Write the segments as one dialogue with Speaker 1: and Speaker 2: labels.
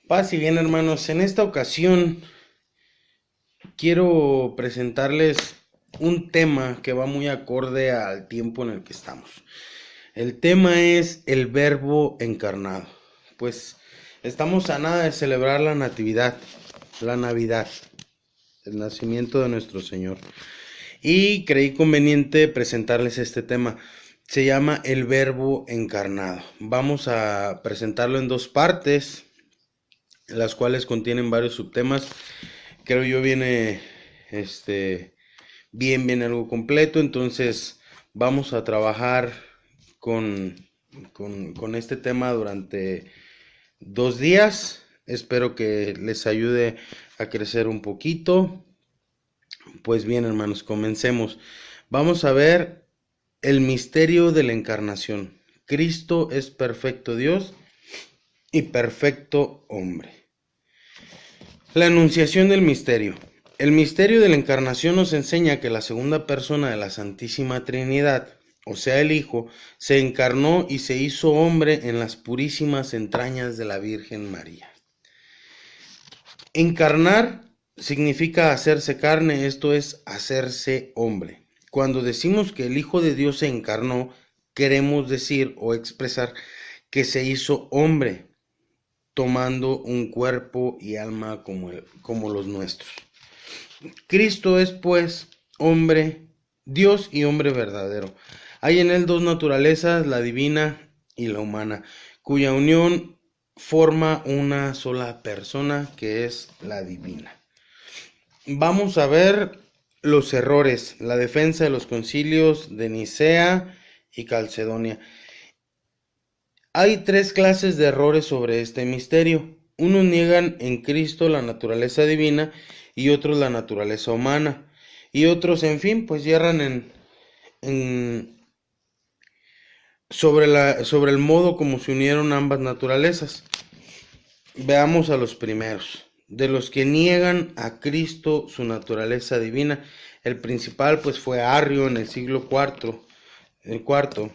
Speaker 1: Paz y bien, hermanos. En esta ocasión quiero presentarles un tema que va muy acorde al tiempo en el que estamos. El tema es el Verbo encarnado. Pues estamos a nada de celebrar la Natividad, la Navidad, el nacimiento de nuestro Señor. Y creí conveniente presentarles este tema. Se llama el Verbo encarnado. Vamos a presentarlo en dos partes, las cuales contienen varios subtemas. Creo yo viene bien algo completo. Entonces vamos a trabajar con, con este tema durante 2 días. Espero que les ayude a crecer un poquito. Pues bien, hermanos, comencemos. Vamos a ver el misterio de la encarnación. Cristo es perfecto Dios y perfecto hombre. La enunciación del misterio. El misterio de la encarnación nos enseña que la segunda persona de la Santísima Trinidad, o sea el Hijo, se encarnó y se hizo hombre en las purísimas entrañas de la Virgen María. Encarnar significa hacerse carne, esto es, hacerse hombre. Cuando decimos que el Hijo de Dios se encarnó, queremos decir o expresar que se hizo hombre, tomando un cuerpo y alma como los nuestros. Cristo es, pues, hombre, Dios y hombre verdadero. Hay en él dos naturalezas, la divina y la humana, cuya unión forma una sola persona, que es la divina. Vamos a ver los errores, la defensa de los concilios de Nicea y Calcedonia. Hay tres clases de errores sobre este misterio. Unos niegan en Cristo la naturaleza divina y otros la naturaleza humana. Y otros, en fin, pues yerran en- sobre el modo como se unieron ambas naturalezas. Veamos a los primeros. De los que niegan a Cristo su naturaleza divina, el principal pues fue Arrio en el siglo IV, el cuarto.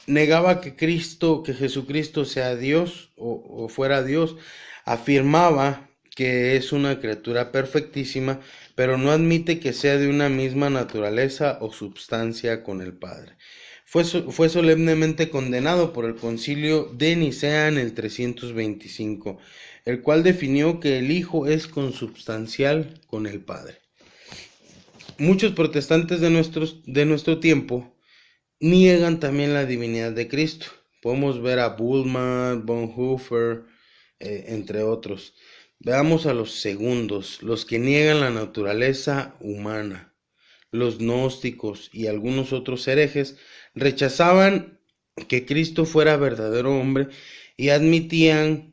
Speaker 1: Negaba que Jesucristo sea Dios o fuera Dios. Afirmaba que es una criatura perfectísima, pero no admite que sea de una misma naturaleza o substancia con el Padre. Fue solemnemente condenado por el Concilio de Nicea en el 325, el cual definió que el Hijo es consubstancial con el Padre. Muchos protestantes de nuestro tiempo niegan también la divinidad de Cristo. Podemos ver a Bultmann, Bonhoeffer, entre otros. Veamos a los segundos, los que niegan la naturaleza humana. Los gnósticos y algunos otros herejes rechazaban que Cristo fuera verdadero hombre y admitían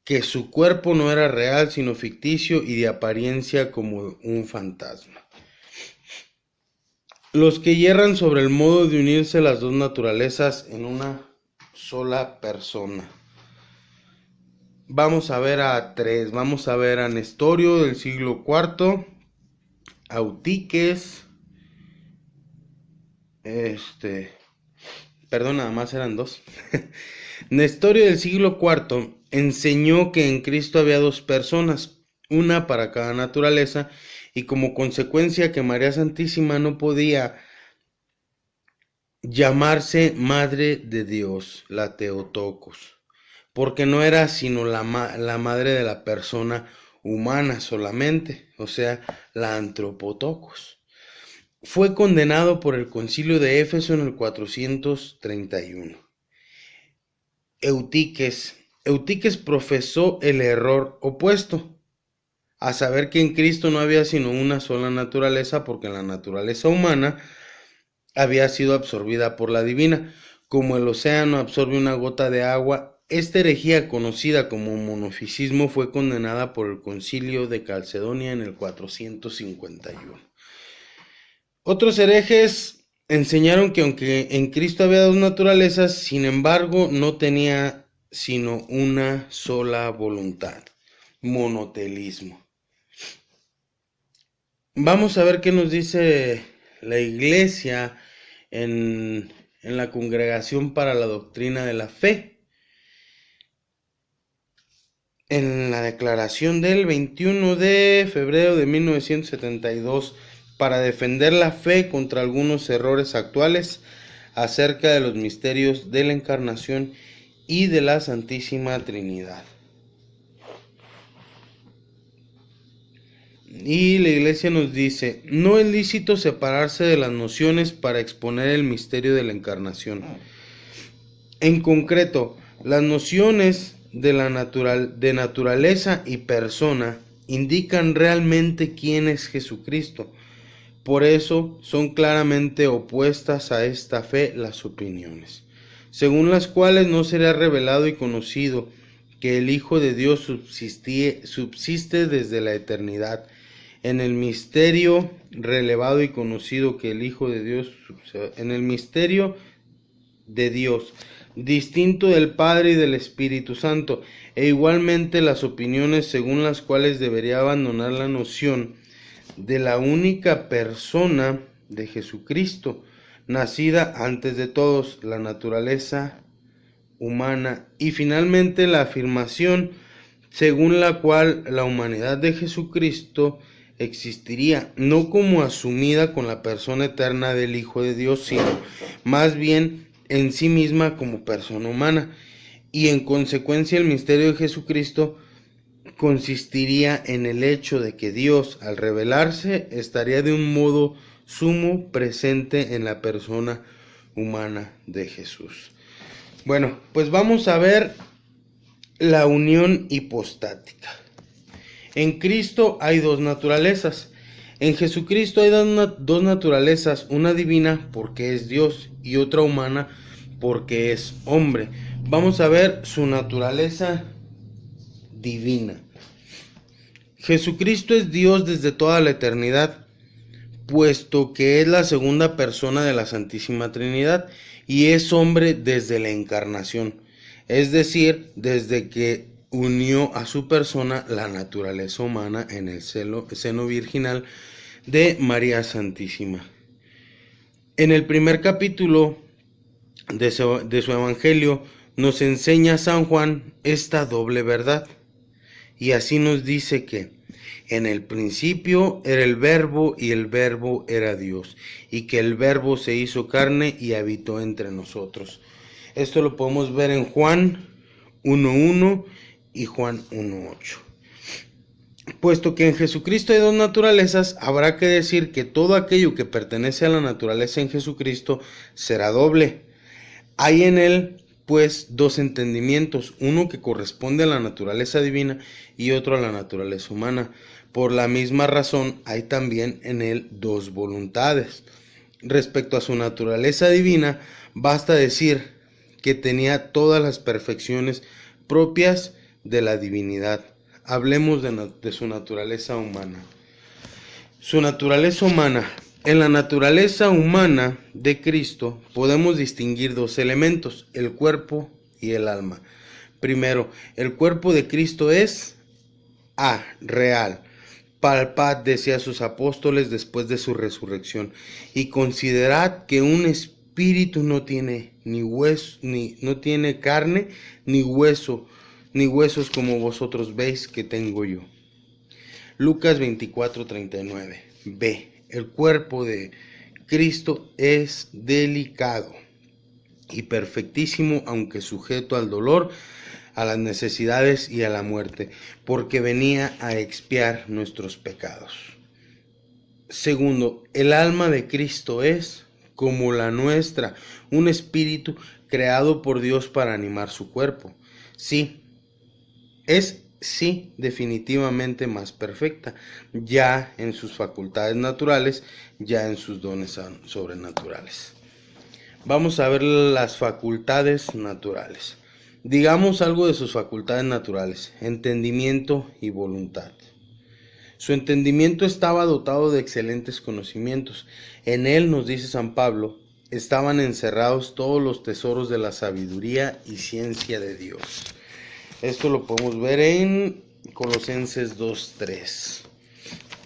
Speaker 1: que su cuerpo no era real sino ficticio y de apariencia como un fantasma. Los que yerran sobre el modo de unirse las dos naturalezas en una sola persona. Vamos a ver a tres. Vamos a ver a Nestorio del siglo IV, Eutiques, perdón, nada más eran dos. Nestorio del siglo IV enseñó que en Cristo había dos personas, una para cada naturaleza, y como consecuencia que María Santísima no podía llamarse Madre de Dios, la Theotokos, porque no era sino la madre de la persona humana solamente, o sea, la Anthropotokos. Fue condenado por el Concilio de Éfeso en el 431. Eutiques profesó el error opuesto, a saber que en Cristo no había sino una sola naturaleza, porque la naturaleza humana había sido absorbida por la divina. Como el océano absorbe una gota de agua, esta herejía conocida como monofisismo fue condenada por el Concilio de Calcedonia en el 451. Otros herejes enseñaron que aunque en Cristo había dos naturalezas, sin embargo no tenía sino una sola voluntad, monotelismo. Vamos a ver qué nos dice la Iglesia en la Congregación para la Doctrina de la Fe. en la declaración del 21 de febrero de 1972 para defender la fe contra algunos errores actuales acerca de los misterios de la Encarnación y de la Santísima Trinidad. Y la Iglesia nos dice: no es lícito separarse de las nociones para exponer el misterio de la Encarnación. En concreto, las nociones de naturaleza y persona indican realmente quién es Jesucristo. Por eso son claramente opuestas a esta fe las opiniones, según las cuales no será revelado y conocido que el Hijo de Dios subsiste desde la eternidad. En el misterio relevado y conocido que el Hijo de Dios, en el misterio de Dios, distinto del Padre y del Espíritu Santo, e igualmente las opiniones según las cuales debería abandonar la noción de la única persona de Jesucristo, nacida antes de todos, la naturaleza humana, y finalmente la afirmación según la cual la humanidad de Jesucristo existiría no como asumida con la persona eterna del Hijo de Dios, sino más bien en sí misma como persona humana, y en consecuencia el misterio de Jesucristo consistiría en el hecho de que Dios, al revelarse, estaría de un modo sumo presente en la persona humana de Jesús. Bueno, pues vamos a ver la unión hipostática. En Cristo hay dos naturalezas. En Jesucristo hay dos naturalezas, una divina porque es Dios y otra humana porque es hombre. Vamos a ver su naturaleza divina. Jesucristo es Dios desde toda la eternidad, puesto que es la segunda persona de la Santísima Trinidad, y es hombre desde la encarnación, es decir, desde que unió a su persona la naturaleza humana en el seno virginal de María Santísima. En el primer capítulo de su Evangelio nos enseña San Juan esta doble verdad, y así nos dice que en el principio era el Verbo y el Verbo era Dios, y que el Verbo se hizo carne y habitó entre nosotros. Esto lo podemos ver en Juan 1:1 y Juan 1:8. Puesto que en Jesucristo hay dos naturalezas, habrá que decir que todo aquello que pertenece a la naturaleza en Jesucristo será doble. Hay en él, pues, dos entendimientos, uno que corresponde a la naturaleza divina y otro a la naturaleza humana. Por la misma razón, hay también en él dos voluntades. Respecto a su naturaleza divina, basta decir que tenía todas las perfecciones propias de la divinidad. Hablemos de su naturaleza humana. Su naturaleza humana. En la naturaleza humana de Cristo podemos distinguir dos elementos, el cuerpo y el alma. Primero, el cuerpo de Cristo es real. Palpad, decía a sus apóstoles después de su resurrección, y considerad que un espíritu no tiene no tiene carne ni huesos como vosotros veis que tengo yo. Lucas 24:39. B. El cuerpo de Cristo es delicado y perfectísimo, aunque sujeto al dolor, a las necesidades y a la muerte, porque venía a expiar nuestros pecados. Segundo, el alma de Cristo es, como la nuestra, un espíritu creado por Dios para animar su cuerpo. Sí, definitivamente más perfecta, ya en sus facultades naturales, ya en sus dones sobrenaturales. Vamos a ver las facultades naturales. Digamos algo de sus facultades naturales: entendimiento y voluntad. Su entendimiento estaba dotado de excelentes conocimientos. En él, nos dice San Pablo, estaban encerrados todos los tesoros de la sabiduría y ciencia de Dios. Esto lo podemos ver en Colosenses 2:3.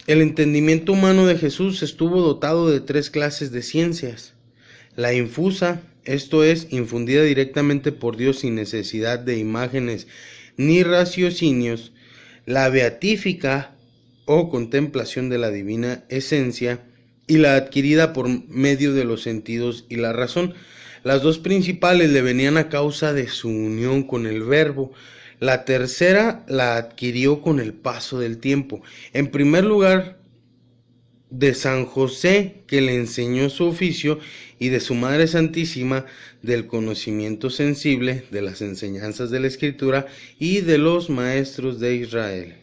Speaker 1: El entendimiento humano de Jesús estuvo dotado de tres clases de ciencias: la infusa, esto es, infundida directamente por Dios sin necesidad de imágenes ni raciocinios, la beatífica o contemplación de la divina esencia y la adquirida por medio de los sentidos y la razón. Las dos principales le venían a causa de su unión con el Verbo. La tercera la adquirió con el paso del tiempo. En primer lugar, de San José, que le enseñó su oficio, y de su Madre Santísima, del conocimiento sensible de las enseñanzas de la Escritura y de los maestros de Israel.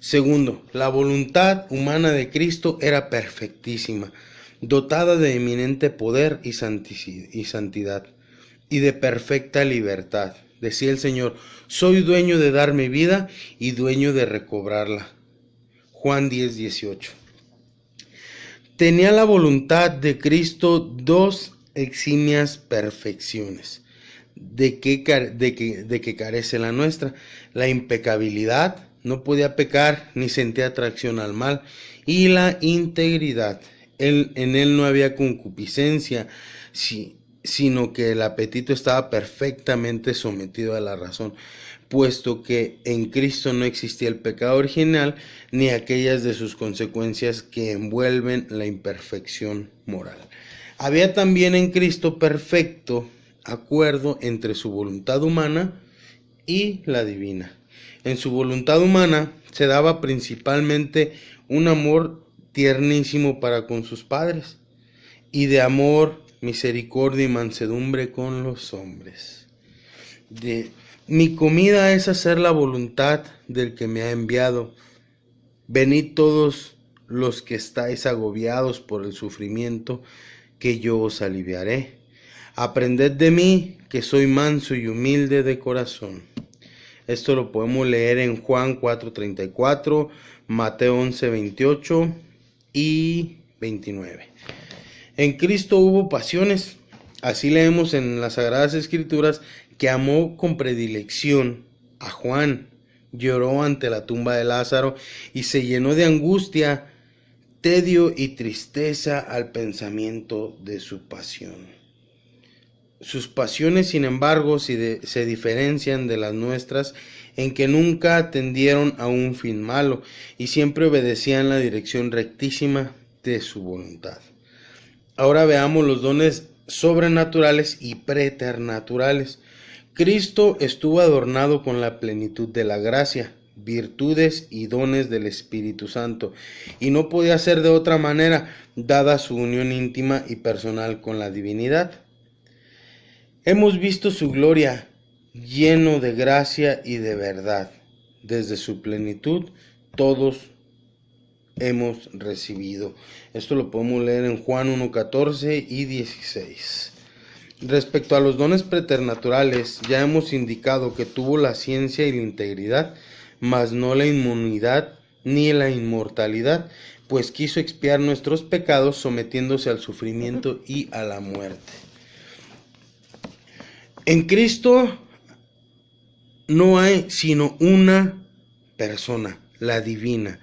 Speaker 1: Segundo, la voluntad humana de Cristo era perfectísima, dotada de eminente poder y santidad, y de perfecta libertad. Decía el Señor: soy dueño de dar mi vida y dueño de recobrarla. Juan 10:18. Tenía la voluntad de Cristo dos eximias perfecciones, de que carece la nuestra: la impecabilidad, no podía pecar ni sentía atracción al mal, y la integridad, en él no había concupiscencia, sino que el apetito estaba perfectamente sometido a la razón, puesto que en Cristo no existía el pecado original ni aquellas de sus consecuencias que envuelven la imperfección moral. Había también en Cristo perfecto acuerdo entre su voluntad humana y la divina. En su voluntad humana se daba principalmente un amor tiernísimo para con sus padres, y de amor, misericordia y mansedumbre con los hombres. Mi comida es hacer la voluntad del que me ha enviado. Venid todos los que estáis agobiados por el sufrimiento, que yo os aliviaré. Aprended de mí, que soy manso y humilde de corazón. Esto lo podemos leer en Juan 4:34, Mateo 11:28 y 29. En Cristo hubo pasiones. Así leemos en las Sagradas Escrituras que amó con predilección a Juan, lloró ante la tumba de Lázaro y se llenó de angustia, tedio y tristeza al pensamiento de su pasión. Sus pasiones, sin embargo, se diferencian de las nuestras en que nunca atendieron a un fin malo y siempre obedecían la dirección rectísima de su voluntad. Ahora veamos los dones sobrenaturales y preternaturales. Cristo estuvo adornado con la plenitud de la gracia, virtudes y dones del Espíritu Santo, y no podía ser de otra manera, dada su unión íntima y personal con la divinidad. Hemos visto su gloria, lleno de gracia y de verdad. Desde su plenitud, todos hemos recibido. Esto lo podemos leer en Juan 1:14 y 16. Respecto a los dones preternaturales, ya hemos indicado que tuvo la ciencia y la integridad, mas no la inmunidad ni la inmortalidad, pues quiso expiar nuestros pecados sometiéndose al sufrimiento y a la muerte. En Cristo no hay sino una persona, la divina.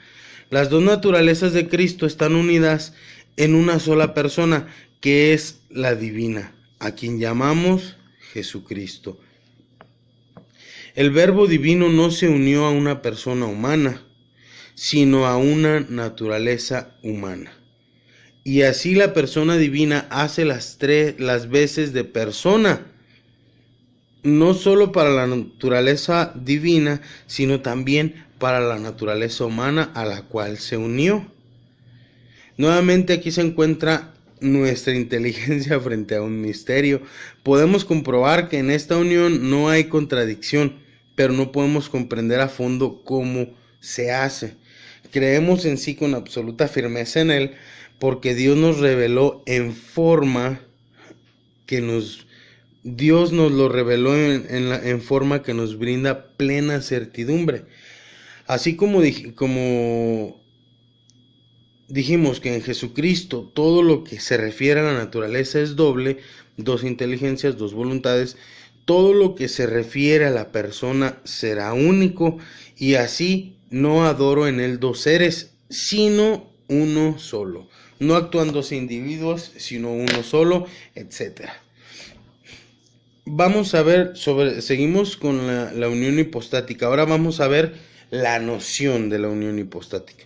Speaker 1: Las dos naturalezas de Cristo están unidas en una sola persona, que es la divina, a quien llamamos Jesucristo. El Verbo divino no se unió a una persona humana, sino a una naturaleza humana. Y así la persona divina hace las veces de persona, no solo para la naturaleza divina, sino también para la naturaleza humana a la cual se unió. Nuevamente aquí se encuentra nuestra inteligencia frente a un misterio. Podemos comprobar que en esta unión no hay contradicción, pero no podemos comprender a fondo cómo se hace. Creemos en sí con absoluta firmeza en él, porque Dios nos reveló en forma que Dios nos lo reveló en forma que nos brinda plena certidumbre. Así como dijimos que en Jesucristo todo lo que se refiere a la naturaleza es doble, dos inteligencias, dos voluntades, todo lo que se refiere a la persona será único, y así no adoro en él dos seres, sino uno solo. No actúan dos individuos, sino uno solo, etc. Vamos a ver seguimos con la unión hipostática. Ahora vamos a ver la noción de la unión hipostática.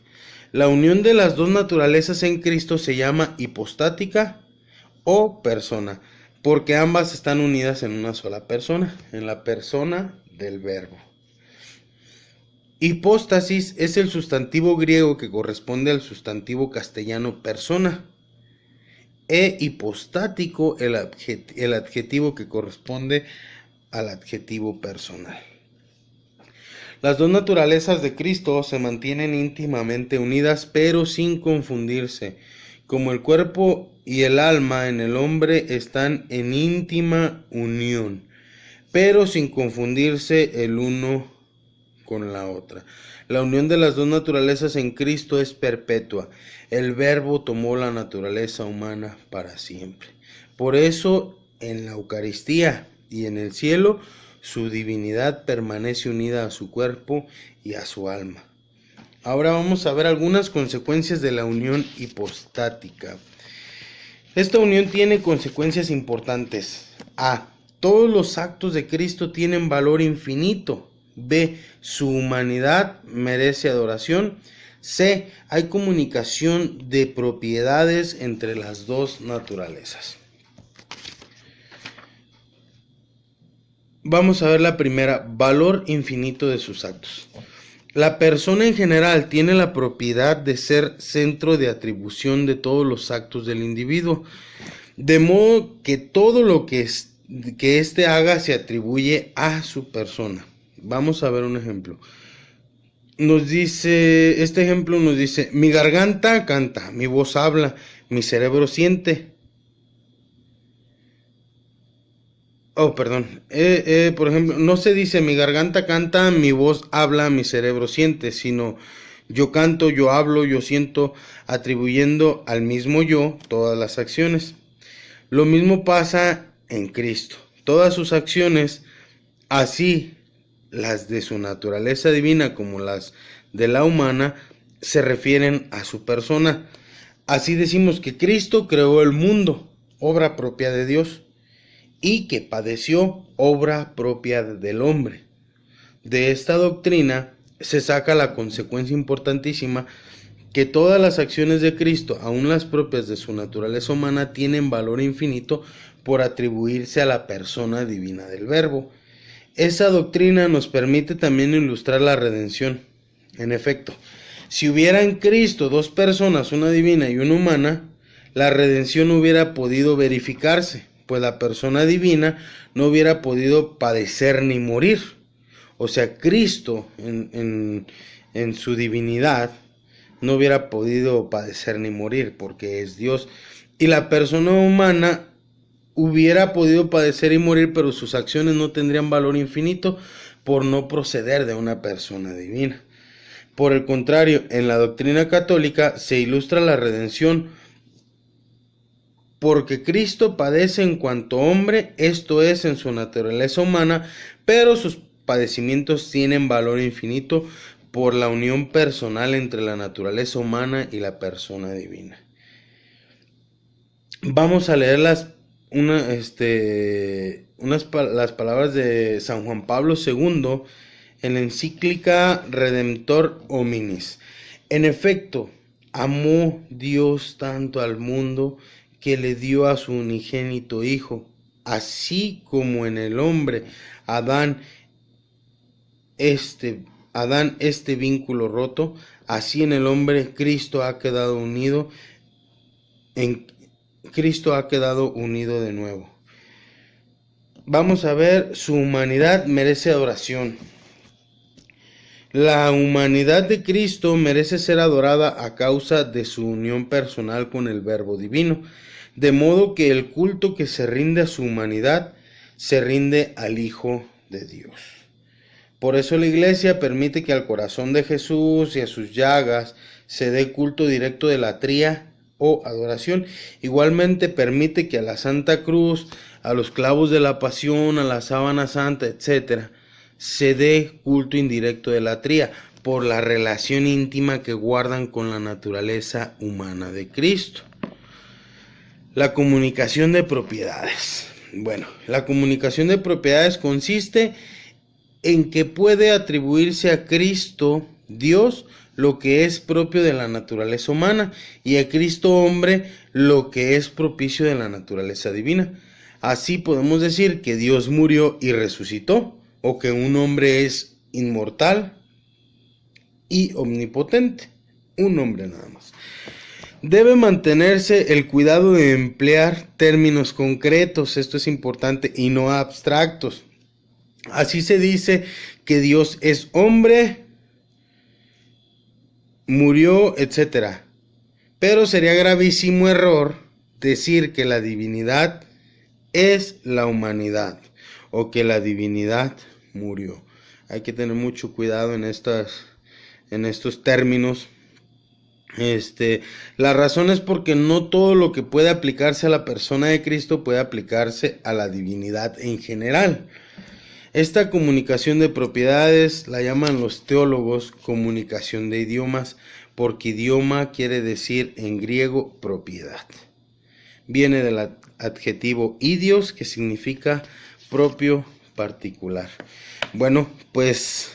Speaker 1: La unión de las dos naturalezas en Cristo se llama hipostática o persona, porque ambas están unidas en una sola persona, en la persona del Verbo. Hipóstasis es el sustantivo griego que corresponde al sustantivo castellano persona, e hipostático el adjetivo que corresponde al adjetivo personal. Las dos naturalezas de Cristo se mantienen íntimamente unidas, pero sin confundirse. Como el cuerpo y el alma en el hombre están en íntima unión, pero sin confundirse el uno con la otra. La unión de las dos naturalezas en Cristo es perpetua. El Verbo tomó la naturaleza humana para siempre. Por eso, en la Eucaristía y en el cielo, su divinidad permanece unida a su cuerpo y a su alma. Ahora vamos a ver algunas consecuencias de la unión hipostática. Esta unión tiene consecuencias importantes. A. Todos los actos de Cristo tienen valor infinito. B. Su humanidad merece adoración. C. Hay comunicación de propiedades entre las dos naturalezas. Vamos a ver la primera, valor infinito de sus actos. La persona en general tiene la propiedad de ser centro de atribución de todos los actos del individuo, de modo que todo lo que éste haga se atribuye a su persona. Vamos a ver un ejemplo. Este ejemplo nos dice, mi garganta canta, mi voz habla, mi cerebro siente. Por ejemplo, no se dice mi garganta canta, mi voz habla, mi cerebro siente, sino yo canto, yo hablo, yo siento, atribuyendo al mismo yo todas las acciones. Lo mismo pasa en Cristo. Todas sus acciones, así las de su naturaleza divina como las de la humana, se refieren a su persona. Así decimos que Cristo creó el mundo, obra propia de Dios, y que padeció, obra propia del hombre. De esta doctrina se saca la consecuencia importantísima que todas las acciones de Cristo, aun las propias de su naturaleza humana, tienen valor infinito por atribuirse a la persona divina del Verbo. Esa doctrina nos permite también ilustrar la redención. En efecto, si hubiera en Cristo dos personas, una divina y una humana, la redención no hubiera podido verificarse, pues la persona divina no hubiera podido padecer ni morir. O sea, Cristo en su divinidad no hubiera podido padecer ni morir porque es Dios. Y la persona humana hubiera podido padecer y morir, pero sus acciones no tendrían valor infinito por no proceder de una persona divina. Por el contrario, en la doctrina católica se ilustra la redención porque Cristo padece en cuanto hombre, esto es, en su naturaleza humana, pero sus padecimientos tienen valor infinito por la unión personal entre la naturaleza humana y la persona divina. Vamos a leer las palabras de San Juan Pablo II en la encíclica Redemptor Hominis. En efecto, amó Dios tanto al mundo que le dio a su unigénito Hijo, así como en el hombre Adán este vínculo roto, así en el hombre Cristo ha quedado unido de nuevo. Vamos a ver, su humanidad merece adoración. La humanidad de Cristo merece ser adorada a causa de su unión personal con el Verbo divino, de modo que el culto que se rinde a su humanidad se rinde al Hijo de Dios. Por eso la Iglesia permite que al corazón de Jesús y a sus llagas se dé culto directo de latría o adoración. Igualmente permite que a la Santa Cruz, a los clavos de la Pasión, a la Sábana Santa, etc., se dé culto indirecto de latría por la relación íntima que guardan con la naturaleza humana de Cristo. La comunicación de propiedades. Bueno, la comunicación de propiedades consiste en que puede atribuirse a Cristo, Dios, lo que es propio de la naturaleza humana, y a Cristo hombre lo que es propicio de la naturaleza divina. Así podemos decir que Dios murió y resucitó, o que un hombre es inmortal y omnipotente, un hombre nada más. Debe mantenerse el cuidado de emplear términos concretos, esto es importante, y no abstractos. Así se dice que Dios es hombre, murió, etc. Pero sería gravísimo error decir que la divinidad es la humanidad o que la divinidad murió. Hay que tener mucho cuidado en estos términos. La razón es porque no todo lo que puede aplicarse a la persona de Cristo puede aplicarse a la divinidad en general. Esta comunicación de propiedades la llaman los teólogos comunicación de idiomas, porque idioma quiere decir en griego propiedad. Viene del adjetivo idios, que significa propio, particular. Bueno, pues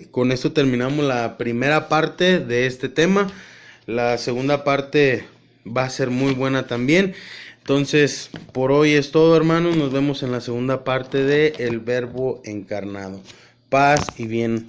Speaker 1: con esto terminamos la primera parte de este tema. La segunda parte va a ser muy buena también. Entonces, por hoy es todo, hermanos. Nos vemos en la segunda parte de El Verbo Encarnado. Paz y bien.